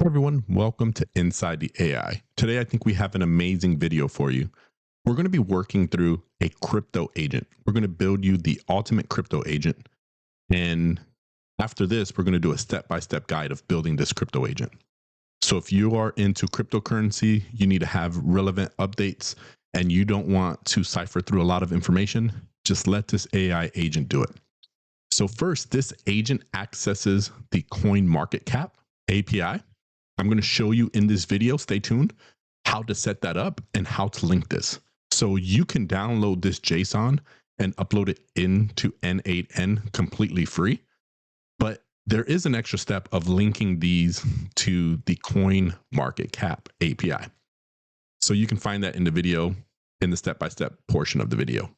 Hey everyone, welcome to Inside the AI. Today, I think we have an amazing video for you. We're going to be working through a crypto agent. We're going to build you the ultimate crypto agent. And after this, we're going to do a step-by-step guide of building this crypto agent. So if you are into cryptocurrency, you need to have relevant updates and you don't want to cipher through a lot of information, just let this AI agent do it. So first, this agent accesses the coin market cap API. I'm going to show you in this video, stay tuned, how to set that up and how to link this. So you can download this JSON and upload it into n8n completely free. But there is an extra step of linking these to the coin market cap API. So you can find that in the video in the step-by-step portion of the video.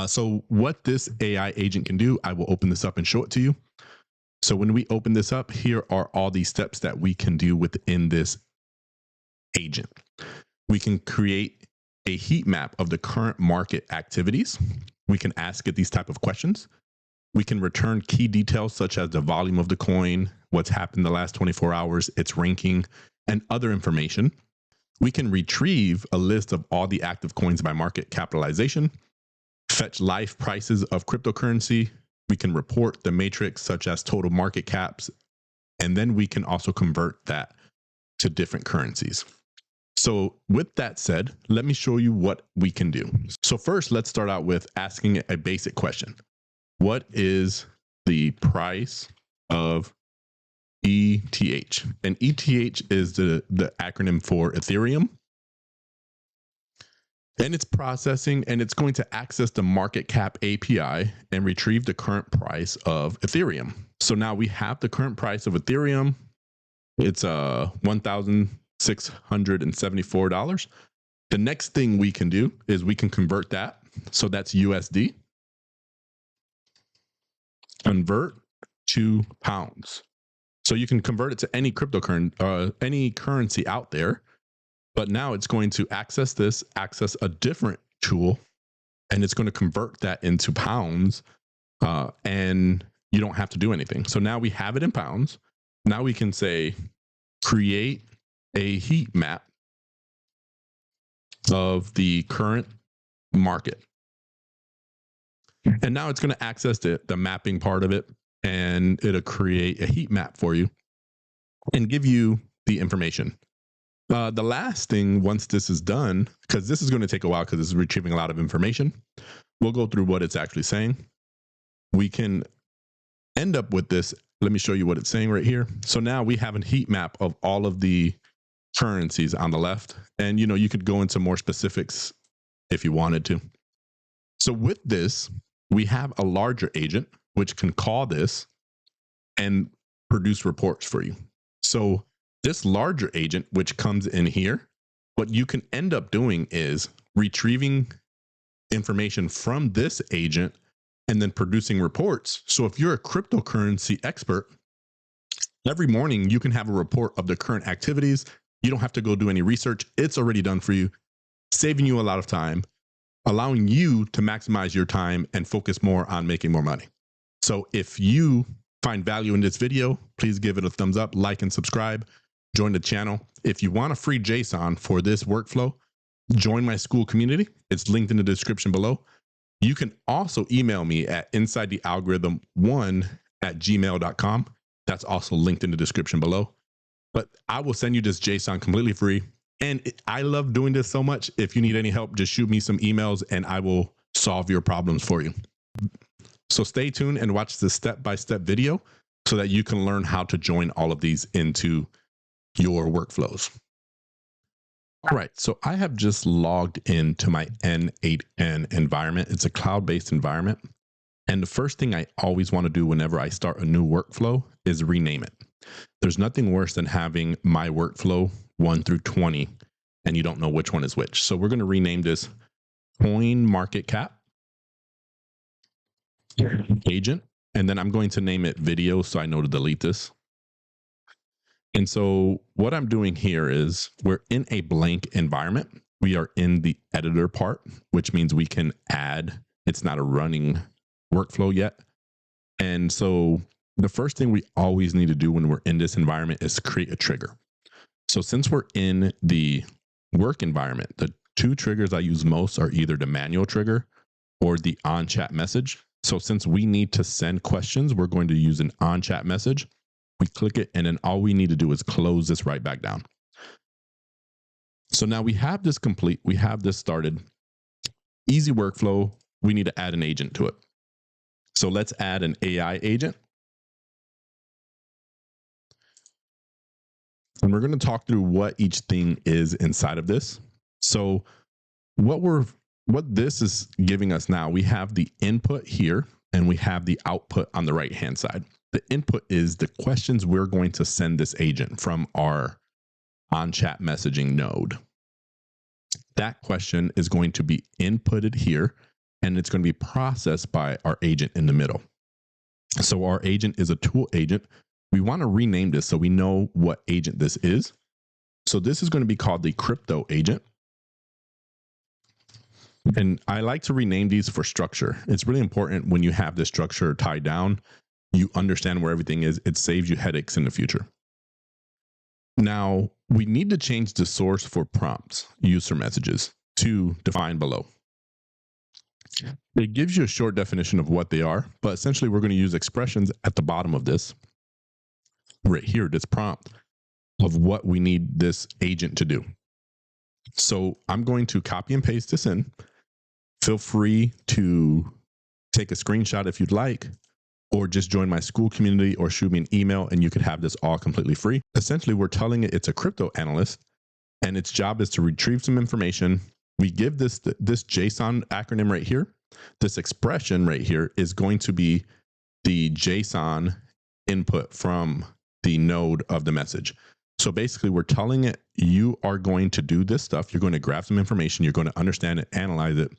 So what this AI agent can do, I will open this up and show it to you. So when we open this up, here are all these steps that we can do within this agent. We can create a heat map of the current market activities. We can ask it these type of questions. We can return key details such as the volume of the coin, what's happened the last 24 hours, its ranking, and other information. We can retrieve a list of all the active coins by market capitalization, fetch live prices of cryptocurrency. We can report the matrix such as total market caps, and then we can also convert that to different currencies. So with that said, let me show you what we can do. So first, let's start out with asking a basic question. What is the price of ETH? And ETH is the acronym for Ethereum. And it's processing, and it's going to access the market cap API and retrieve the current price of Ethereum. So now we have the current price of Ethereum. It's $1,674. The next thing we can do is we can convert that. So that's USD. Convert to pounds. So you can convert it to any cryptocurrency, any currency out there. But now it's going to access a different tool, and it's going to convert that into pounds, and you don't have to do anything. So now we have it in pounds. Now we can say, create a heat map of the current market. And now it's going to access the mapping part of it, and it'll create a heat map for you and give you the information. The last thing, once this is done, because this is going to take a while because it's retrieving a lot of information, we'll go through what it's actually saying. We can end up with this. Let me show you what it's saying right here. So now we have a heat map of all of the currencies on the left. And, you could go into more specifics if you wanted to. So with this, we have a larger agent, which can call this and produce reports for you. So this larger agent, which comes in here, what you can end up doing is retrieving information from this agent and then producing reports. So if you're a cryptocurrency expert, every morning you can have a report of the current activities. You don't have to go do any research. It's already done for you, saving you a lot of time, allowing you to maximize your time and focus more on making more money. So if you find value in this video, please give it a thumbs up, like, and subscribe. Join the channel. If you want a free JSON for this workflow, join my school community. It's linked in the description below. You can also email me at insidethealgorithm1@gmail.com. That's also linked in the description below. But I will send you this JSON completely free. And I love doing this so much. If you need any help, just shoot me some emails and I will solve your problems for you. So stay tuned and watch this step-by-step video so that you can learn how to join all of these into your workflows. All right, so I have just logged into my n8n environment. It's a cloud-based environment. And the first thing I always want to do whenever I start a new workflow is rename it. There's nothing worse than having my workflow 1 through 20 and you don't know which one is which. So we're going to rename this coin market cap agent. And then I'm going to name it video so I know to delete this. And so what I'm doing here is we're in a blank environment. We are in the editor part, which means we can add, it's not a running workflow yet. And so the first thing we always need to do when we're in this environment is create a trigger. So since we're in the work environment, the two triggers I use most are either the manual trigger or the on chat message. So since we need to send questions, we're going to use an on chat message. We click it, and then all we need to do is close this right back down. So now we have this complete, we have this started. Easy workflow. We need to add an agent to it. So let's add an AI agent. And we're going to talk through what each thing is inside of this. So what this is giving us now, we have the input here and we have the output on the right hand side. The input is the questions we're going to send this agent from our on chat messaging node. That question is going to be inputted here, and it's going to be processed by our agent in the middle. So our agent is a tool agent. We want to rename this so we know what agent this is. So this is going to be called the crypto agent. And I like to rename these for structure. It's really important when you have this structure tied down, you understand where everything is. It saves you headaches in the future. Now, we need to change the source for prompts, user messages, to define below. It gives you a short definition of what they are, but essentially we're going to use expressions at the bottom of this, right here, this prompt of what we need this agent to do. So I'm going to copy and paste this in. Feel free to take a screenshot if you'd like, or just join my school community or shoot me an email and you could have this all completely free. Essentially, we're telling it it's a crypto analyst and its job is to retrieve some information. We give this JSON acronym right here. This expression right here is going to be the JSON input from the node of the message. So basically, we're telling it you are going to do this stuff. You're going to grab some information. You're going to understand it, analyze it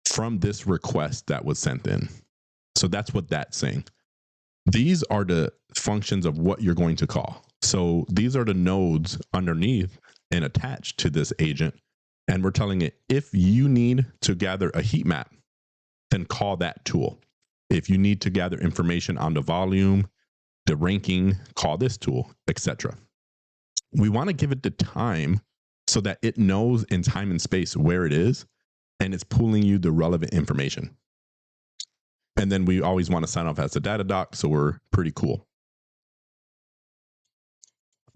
from this request that was sent in. So that's what that's saying. These are the functions of what you're going to call. So these are the nodes underneath and attached to this agent. And we're telling it, if you need to gather a heat map, then call that tool. If you need to gather information on the volume, the ranking, call this tool, etc. We want to give it the time so that it knows in time and space where it is, and it's pulling you the relevant information. And then we always want to sign off as a data doc, so we're pretty cool.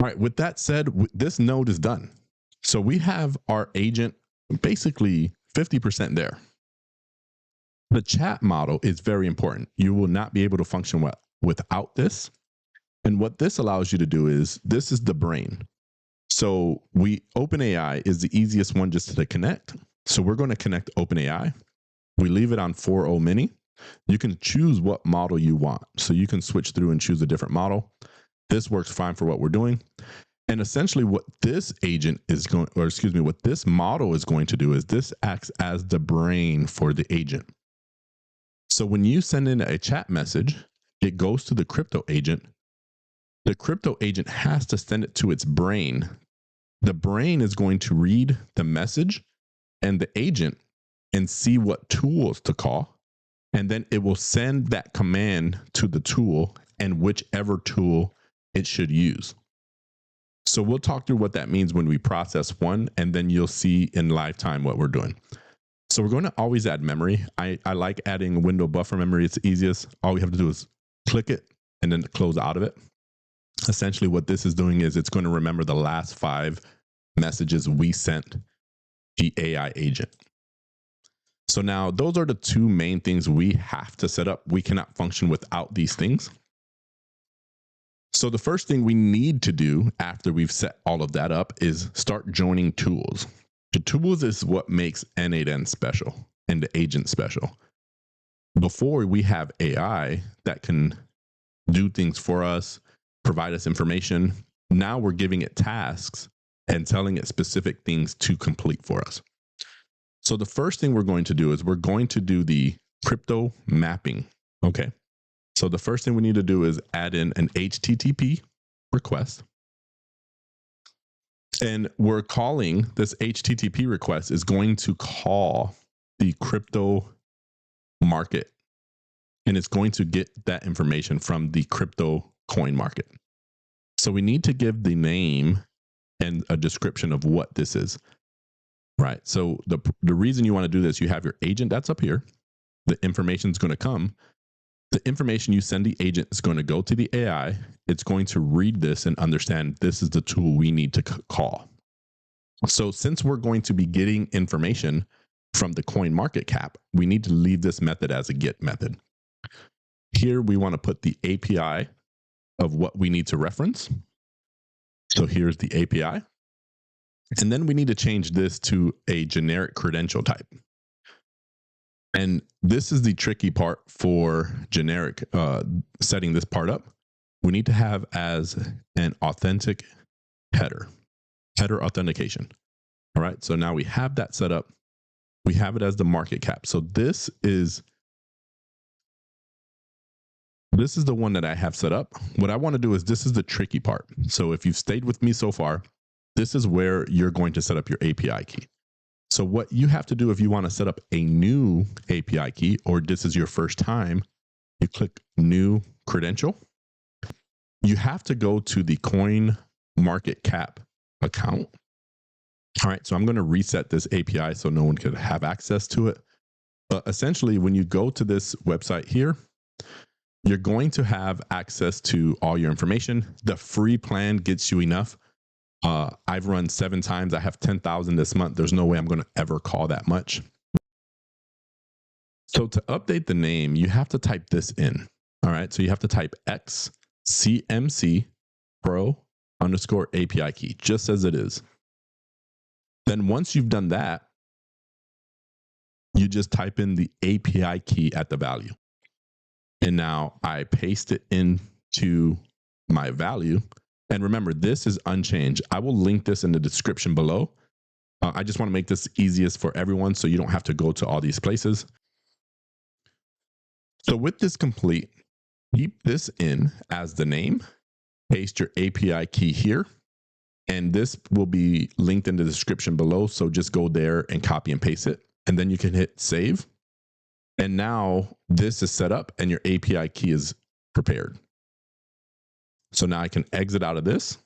All right, with that said, this node is done. So we have our agent basically 50% there. The chat model is very important. You will not be able to function well without this. And what this allows you to do is, this is the brain. So OpenAI is the easiest one just to connect. So we're going to connect OpenAI. We leave it on 4.0 mini. You can choose what model you want. So you can switch through and choose a different model. This works fine for what we're doing. And essentially what this agent is going, or excuse me, what this model is going to do is this acts as the brain for the agent. So when you send in a chat message, it goes to the crypto agent. The crypto agent has to send it to its brain. The brain is going to read the message and the agent and see what tools to call. And then it will send that command to the tool and whichever tool it should use. So we'll talk through what that means when we process one, and then you'll see in lifetime what we're doing. So we're going to always add memory. I like adding window buffer memory. It's the easiest. All we have to do is click it and then close out of it. Essentially what this is doing is it's going to remember the last 5 messages we sent the AI agent. So now those are the 2 main things we have to set up. We cannot function without these things. So the first thing we need to do after we've set all of that up is start joining tools. The tools is what makes n8n special and the agent special. Before, we have AI that can do things for us, provide us information. Now we're giving it tasks and telling it specific things to complete for us. So the first thing we're going to do is we're going to do the crypto mapping. Okay. So the first thing we need to do is add in an HTTP request. And we're calling this HTTP request is going to call the crypto market and it's going to get that information from the crypto coin market. So we need to give the name and a description of what this is, right? So the reason you want to do this, you have your agent that's up here. The information is going to come. The information you send the agent is going to go to the AI. It's going to read this and understand this is the tool we need to call. So since we're going to be getting information from the coin market cap, we need to leave this method as a get method. Here we want to put the API of what we need to reference. So here's the API. And then we need to change this to a generic credential type. And this is the tricky part for generic setting this part up. We need to have as an authentic header authentication. All right. So now we have that set up. We have it as the market cap. So this is the one that I have set up. What I want to do is this is the tricky part. So if you've stayed with me so far, this is where you're going to set up your API key. So what you have to do if you want to set up a new API key, or this is your first time, you click new credential. You have to go to the coin market cap account. All right, so I'm going to reset this API so no one could have access to it. But essentially, when you go to this website here, you're going to have access to all your information. The free plan gets you enough. I've run 7 times. I have 10,000 this month. There's no way I'm going to ever call that much. So to update the name, you have to type this in. All right. So you have to type XCMC Pro _ API key, just as it is. Then once you've done that, you just type in the API key at the value. And now I paste it into my value. And remember, this is unchanged. I will link this in the description below. I just want to make this easiest for everyone so you don't have to go to all these places. So with this complete, keep this in as the name, paste your API key here, and this will be linked in the description below. So just go there and copy and paste it, and then you can hit save. And now this is set up and your API key is prepared. So now I can exit out of this.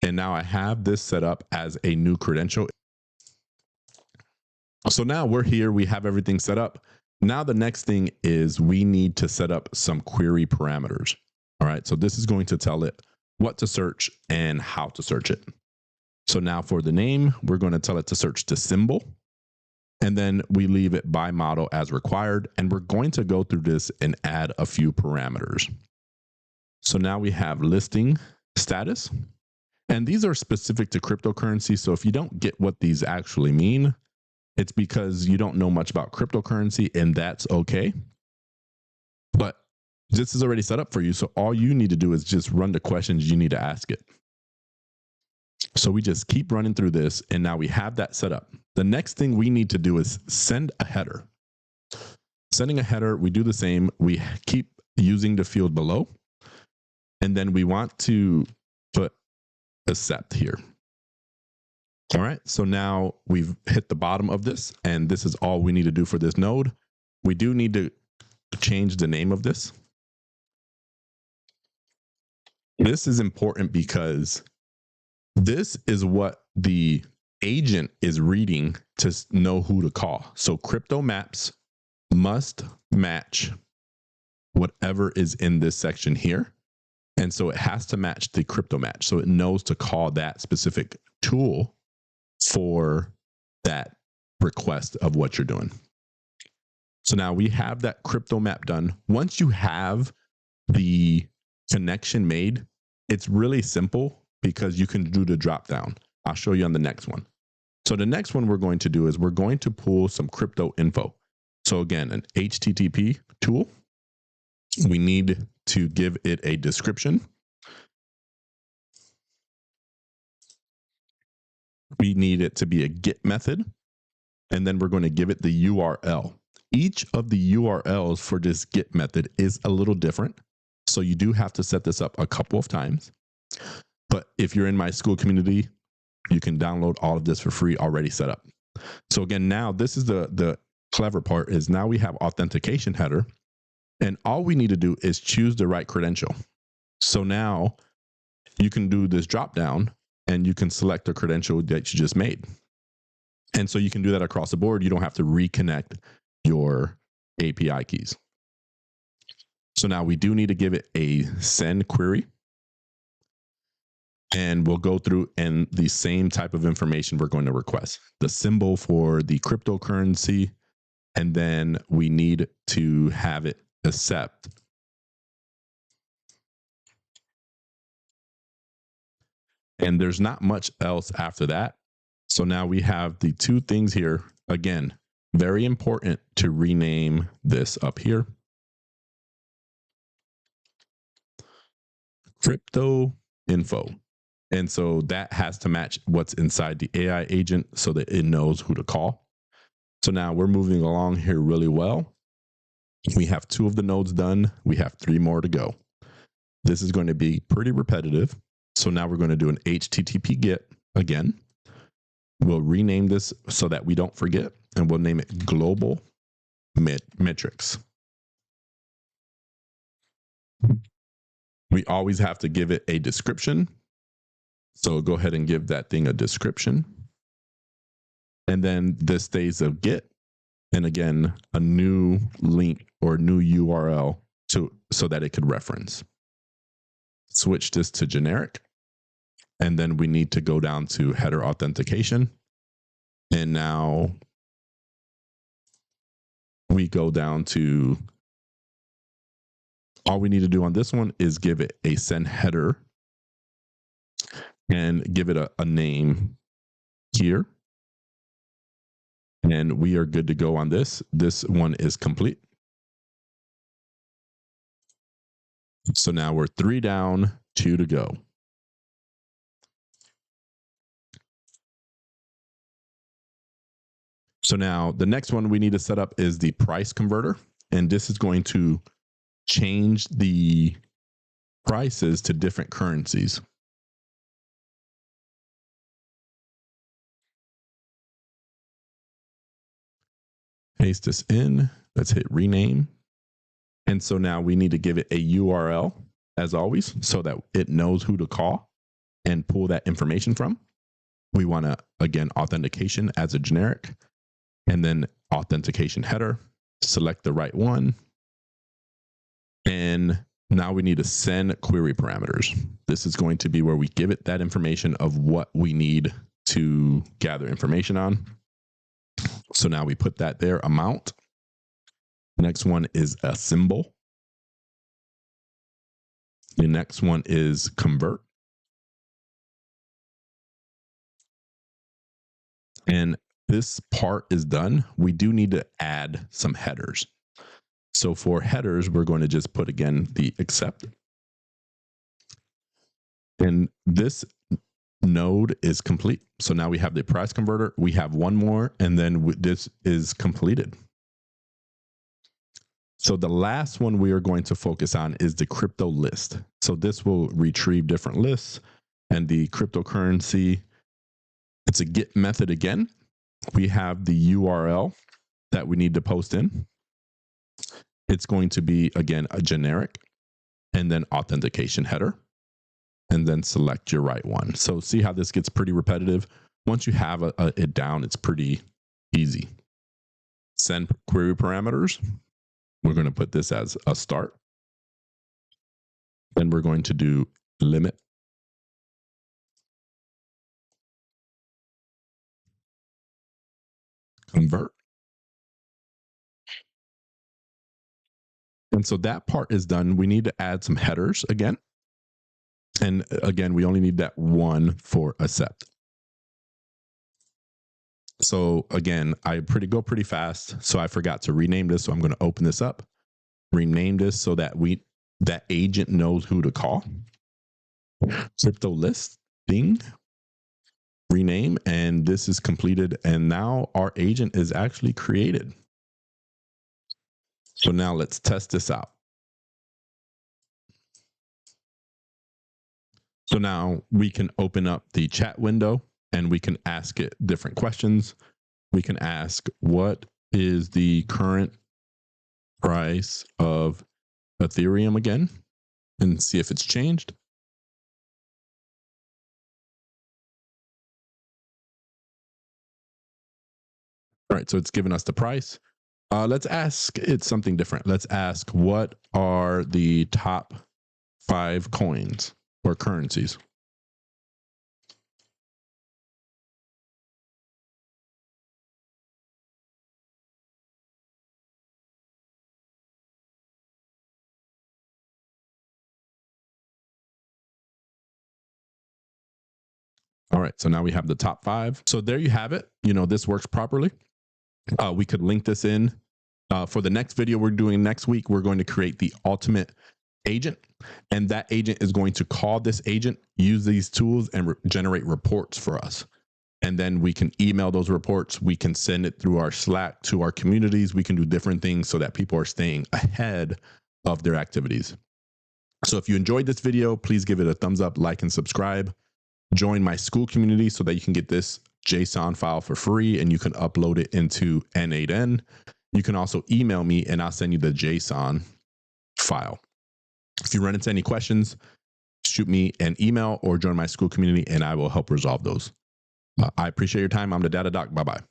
And now I have this set up as a new credential. So now we're here. We have everything set up. Now the next thing is we need to set up some query parameters. All right. So this is going to tell it what to search and how to search it. So now for the name, we're going to tell it to search the symbol. And then we leave it by model as required. And we're going to go through this and add a few parameters. So now we have listing status, and these are specific to cryptocurrency. So if you don't get what these actually mean, it's because you don't know much about cryptocurrency, and that's okay. But this is already set up for you. So all you need to do is just run the questions you need to ask it. So we just keep running through this, and now we have that set up. The next thing we need to do is send a header. Sending a header, we do the same. We keep using the field below. And then we want to put accept here. All right. So now we've hit the bottom of this, and this is all we need to do for this node. We do need to change the name of this. This is important because this is what the agent is reading to know who to call. So crypto maps must match whatever is in this section here. And so it has to match the crypto match. So it knows to call that specific tool for that request of what you're doing. So now we have that crypto map done. Once you have the connection made, it's really simple because you can do the drop down. I'll show you on the next one. So the next one we're going to do is we're going to pull some crypto info. So again, an HTTP tool. We need to give it a description. We need it to be a get method. And then we're going to give it the URL. Each of the URLs for this get method is a little different. So you do have to set this up a couple of times. But if you're in my school community, you can download all of this for free already set up. So again, now this is the clever part is now we have authentication header. And all we need to do is choose the right credential. So now you can do this drop down and you can select the credential that you just made. And so you can do that across the board. You don't have to reconnect your API keys. So now we do need to give it a send query. And we'll go through and the same type of information we're going to request. The symbol for the cryptocurrency, and then we need to have it accept. And there's not much else after that. So now we have the two things here. Again, very important to rename this up here. Crypto info. And so that has to match what's inside the AI agent so that it knows who to call. So now we're moving along here really well. We have 2 of the nodes done. We have 3 more to go. This is going to be pretty repetitive. So now we're going to do an HTTP GET again. We'll rename this so that we don't forget, and we'll name it global metrics. We always have to give it a description. So go ahead and give that thing a description. And then this stays a GET. And again, a new link or new URL so that it could reference. Switch this to generic. And then we need to go down to header authentication. And now we go down to, all we need to do on this one is give it a send header and give it a name here. And we are good to go on this. This one is complete. So now we're 3 down, 2 to go. So now the next one we need to set up is the price converter. And this is going to change the prices to different currencies. Paste this in. Let's hit rename. And so now we need to give it a URL as always, so that it knows who to call and pull that information from. We want to, again, authentication as a generic, and then authentication header, select the right one. And now we need to send query parameters. This is going to be where we give it that information of what we need to gather information on. So now we put that there, amount. Next one is a symbol. The next one is convert. And this part is done. We do need to add some headers. So for headers, we're going to just put again the accept. And this node is complete. So now we have the price converter. We have one more, and then this is completed. So the last one we are going to focus on is the crypto list. So this will retrieve different lists, and the cryptocurrency, it's a get method again. We have the URL that we need to post in. It's going to be, again, a generic, and then authentication header, and then select your right one. So see how this gets pretty repetitive. Once you have it down, it's pretty easy. Send query parameters. We're going to put this as a start. Then we're going to do limit. Convert. And so that part is done. We need to add some headers again. And again, we only need that one for accept. So again, I go pretty fast. So I forgot to rename this. So I'm going to open this up, rename this so that that agent knows who to call. Crypto listing, rename, and this is completed. And now our agent is actually created. So now let's test this out. So now we can open up the chat window and we can ask it different questions. We can ask, what is the current price of Ethereum again and see if it's changed. All right, so it's given us the price. Let's ask it something different. Let's ask, what are the top 5 coins or currencies? All right, so now we have the top 5. So there you have it. You know, this works properly. We could link this in for the next video we're doing next week. We're going to create the ultimate agent, and that agent is going to call this agent, use these tools, and generate reports for us. And then we can email those reports. We can send it through our Slack to our communities. We can do different things so that people are staying ahead of their activities. So if you enjoyed this video, please give it a thumbs up, like, and subscribe. Join my school community so that you can get this JSON file for free and you can upload it into n8n. You can also email me and I'll send you the JSON file. If you run into any questions, shoot me an email or join my school community and I will help resolve those. I appreciate your time. I'm the Data Doc. Bye-bye.